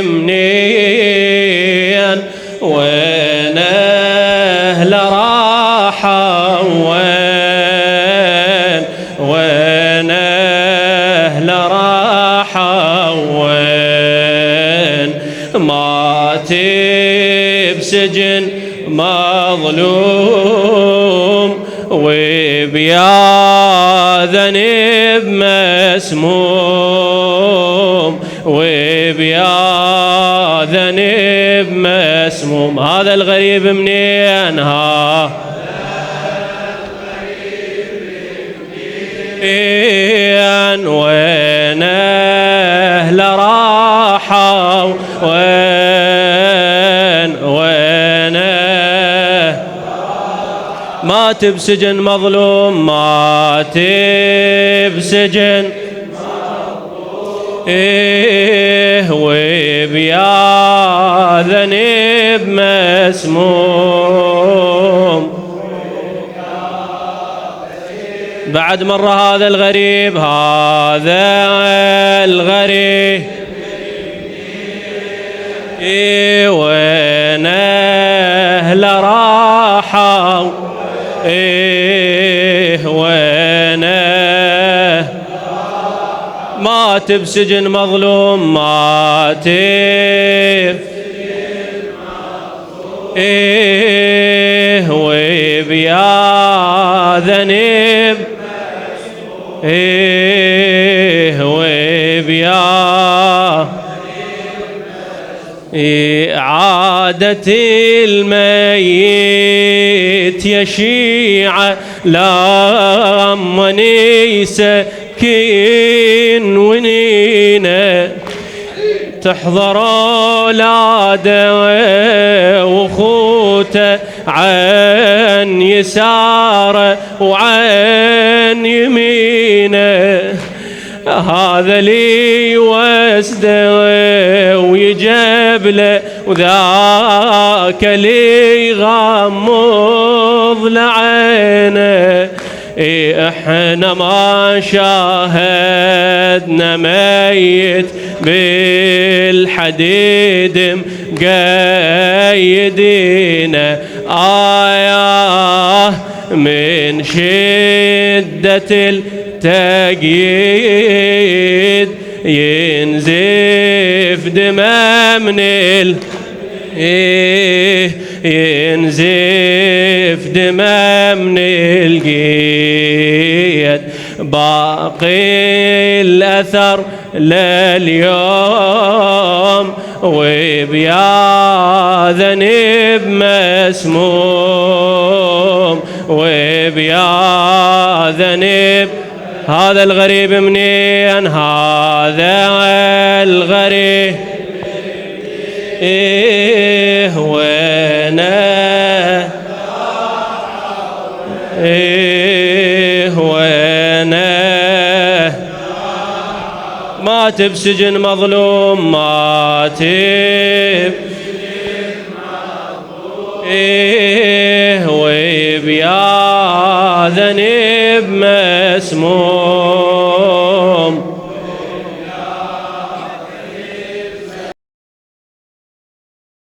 منين وين أهل راحة وين أهل راحة وين مات بسجن مظلوم وبيا ذنب مسموم وبيا ذنب مسموم. هذا الغريب منين وين أهل راحة وين مات بسجن مظلوم مات بسجن وبيا ذنب مسموم. بعد مرة هذا الغريب وين أهل راحة وين مات بسجن مظلوم مات وبيا ذنب وبيا عادة الميت يشيع لما نيسكين ونينا تحضر اولاده وخوته عن يساره وعن يمينه. هذا لي وسده ويجيب له وذاك لي غمض لعينه. احنا ما شاهدنا ميت بالحديد مقيدينه. من شدة التقييد ينزف دماء من ينزف دماء من القيد. باقي الأثر لليوم وبيا ذنب مسموم وبيا ذنب. هذا الغريب منين هذا الغريب وين وين مات بسجن مظلوم مات